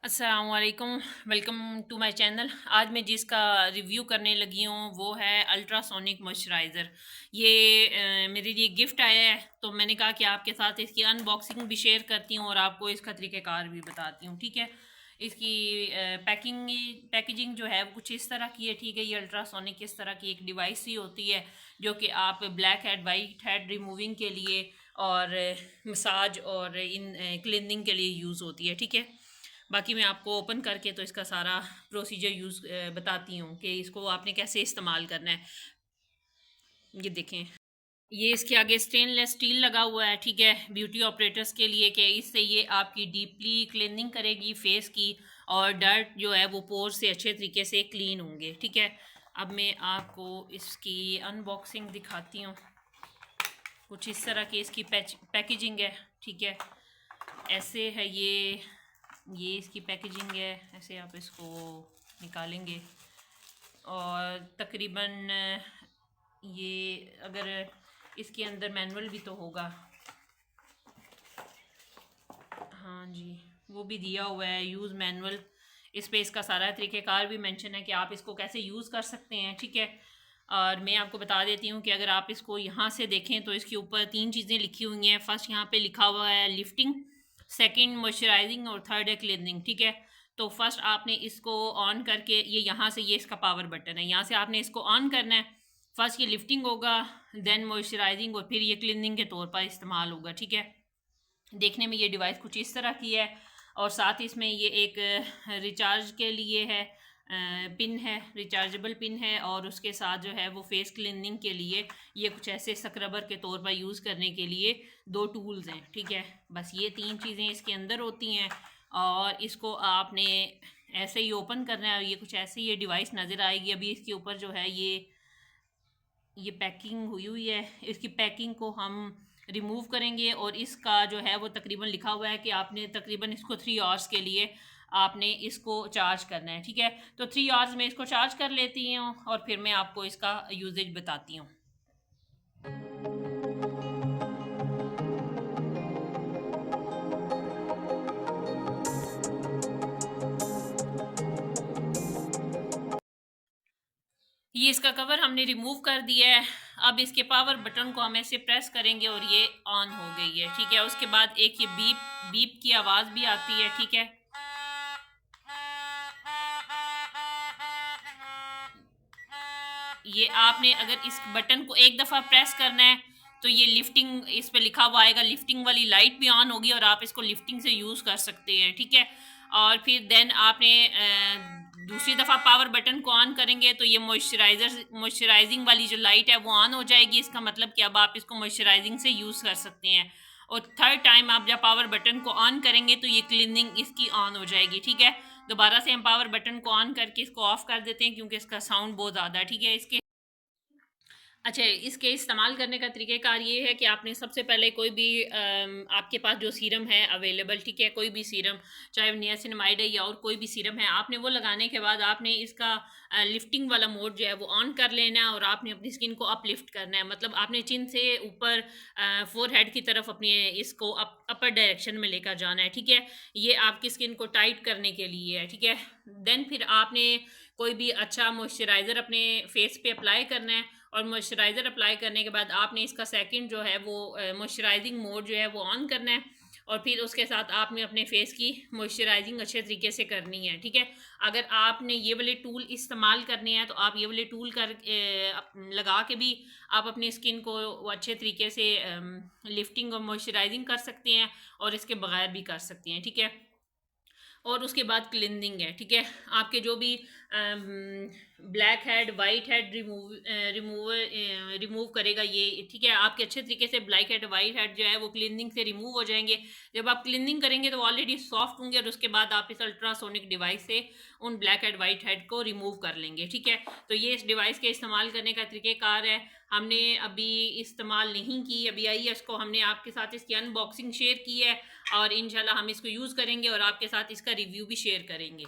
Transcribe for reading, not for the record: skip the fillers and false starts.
अस्सलाम वालेकुम, welcome to my channel. आज मैं जिसका रिव्यू करने लगी हूँ वो है अल्ट्रासोनिक मॉइस्चराइज़र। ये मेरे लिए गिफ्ट आया है, तो मैंने कहा कि आपके साथ इसकी अनबॉक्सिंग भी शेयर करती हूँ और आपको इसका तरीक़ेकार भी बताती हूँ। ठीक है, इसकी पैकेजिंग जो है वो कुछ इस तरह की है। ठीक है, ये अल्ट्रासोनिक इस तरह की एक डिवाइस ही होती है जो कि आप black head white head removing के लिए और मसाज और इन क्लीनिंग के लिए यूज़ होती है। ठीक है, बाकी मैं आपको ओपन करके तो इसका सारा प्रोसीजर बताती हूँ कि इसको आपने कैसे इस्तेमाल करना है। ये देखें, ये इसके आगे स्टेनलेस स्टील लगा हुआ है। ठीक है, ब्यूटी ऑपरेटर्स के लिए कि इससे ये आपकी डीपली क्लीनिंग करेगी फेस की, और डर्ट जो है वो पोर से अच्छे तरीके से क्लीन होंगे। ठीक है, अब मैं आपको इसकी अनबॉक्सिंग दिखाती हूँ। कुछ इस तरह की इसकी पैकेजिंग है। ठीक है, ऐसे है ये इसकी पैकेजिंग है। ऐसे आप इसको निकालेंगे और तकरीबन ये अगर इसके अंदर मैनुअल भी तो होगा, हाँ जी, वो भी दिया हुआ है, यूज़ मैनुअल। इस पे इसका सारा तरीक़ेकार भी मेंशन है कि आप इसको कैसे यूज़ कर सकते हैं। ठीक है, और मैं आपको बता देती हूँ कि अगर आप इसको यहाँ से देखें तो इसके ऊपर 3 चीज़ें लिखी हुई हैं। फर्स्ट यहाँ पे लिखा हुआ है लिफ्टिंग, सेकंड मॉइस्चराइजिंग और थर्ड है क्लीनिंग। ठीक है, तो फर्स्ट आपने इसको ऑन करके ये यहाँ से ये इसका पावर बटन है, यहाँ से आपने इसको ऑन करना है। फर्स्ट ये लिफ्टिंग होगा, देन मॉइस्चराइजिंग और फिर ये क्लीनिंग के तौर पर इस्तेमाल होगा। ठीक है, देखने में ये डिवाइस कुछ इस तरह की है और साथ ही इसमें ये एक रिचार्ज के लिए है, पिन है, रिचार्जेबल पिन है, और उसके साथ जो है वो फेस क्लीनिंग के लिए ये कुछ ऐसे स्क्रबर के तौर पर यूज़ करने के लिए 2 टूल्स हैं। ठीक है, बस ये 3 चीज़ें इसके अंदर होती हैं और इसको आपने ऐसे ही ओपन करना है और ये कुछ ऐसे ये डिवाइस नज़र आएगी। अभी इसके ऊपर जो है ये पैकिंग हुई हुई है। इसकी पैकिंग को हम रिमूव करेंगे और इसका जो है वो तकरीबन लिखा हुआ है कि आपने तकरीबन इसको 3 आवर्स के लिए आपने इसको चार्ज करना है। ठीक है, तो 3 आवर्स में इसको चार्ज कर लेती हूँ और फिर मैं आपको इसका यूजेज बताती हूँ। ये इसका कवर हमने रिमूव कर दिया है। अब इसके पावर बटन को हम ऐसे प्रेस करेंगे और ये ऑन हो गई है। ठीक है, उसके बाद एक ये बीप बीप की आवाज़ भी आती है। ठीक है, ये आपने अगर इस बटन को एक दफ़ा प्रेस करना है तो ये लिफ्टिंग इस पे लिखा हुआ आएगा, लिफ्टिंग वाली लाइट भी ऑन होगी और आप इसको लिफ्टिंग से यूज़ कर सकते हैं। ठीक है, और फिर देन आपने दूसरी दफ़ा पावर बटन को ऑन करेंगे तो ये मॉइस्चराइजिंग वाली जो लाइट है वो ऑन हो जाएगी। इसका मतलब कि अब आप इसको मॉइस्चराइजिंग से यूज़ कर सकते हैं। और थर्ड टाइम आप जब पावर बटन को ऑन करेंगे तो ये क्लीनिंग इसकी ऑन हो जाएगी। ठीक है, दोबारा से हम पावर बटन को ऑन करके इसको ऑफ कर देते हैं क्योंकि इसका साउंड बहुत ज़्यादा है। ठीक है, इसके अच्छा, इसके इस्तेमाल करने का तरीक़ेकार ये है कि आपने सबसे पहले कोई भी आपके पास जो सीरम है अवेलेबल, ठीक है, कोई भी सीरम, चाहे नियासिनामाइड है या और कोई भी सीरम है, आपने वो लगाने के बाद आपने इसका लिफ्टिंग वाला मोड जो है वो ऑन कर लेना है और आपने अपनी स्किन को अपलिफ्ट करना है। मतलब आपने चिन से ऊपर फोरहेड की तरफ अपने इसको अपर डायरेक्शन में लेकर जाना है। ठीक है, ये आपकी स्किन को टाइट करने के लिए है। ठीक है, देन फिर आपने कोई भी अच्छा मॉइस्चराइज़र अपने फेस पे अप्लाई करना है और मॉइस्चराइज़र अप्लाई करने के बाद आपने इसका सेकंड जो है वो मॉइस्चराइजिंग मोड जो है वो ऑन करना है और फिर उसके साथ आपने अपने फेस की मॉइस्चराइजिंग अच्छे तरीके से करनी है। ठीक है, अगर आपने ये वाले टूल इस्तेमाल करने हैं तो आप ये वाले टूल लगा के भी आप अपनी स्किन को वो अच्छे तरीके से लिफ्टिंग और मॉइस्चराइजिंग कर सकते हैं और इसके बगैर भी कर सकते हैं। ठीक है, और उसके बाद क्लिनजिंग है। ठीक है, आपके जो भी black head white head remove करेगा ये। ठीक है, आपके अच्छे तरीके से ब्लैक हेड वाइट हेड जो है वो क्लिनजिंग से रिमूव हो जाएंगे। जब आप क्लिनजिंग करेंगे तो ऑलरेडी सॉफ्ट होंगे और उसके बाद आप इस अल्ट्रासोनिक डिवाइस से उन ब्लैक हेड वाइट हेड को रिमूव कर लेंगे। ठीक है, तो ये इस डिवाइस के इस्तेमाल करने का तरीक़ेकार है। हमने अभी इस्तेमाल नहीं की, अभी आई है, इसको हमने आपके साथ इसकी अनबॉक्सिंग शेयर की है और इंशाल्लाह हम इसको यूज़ करेंगे और आपके साथ इसका रिव्यू भी शेयर करेंगे।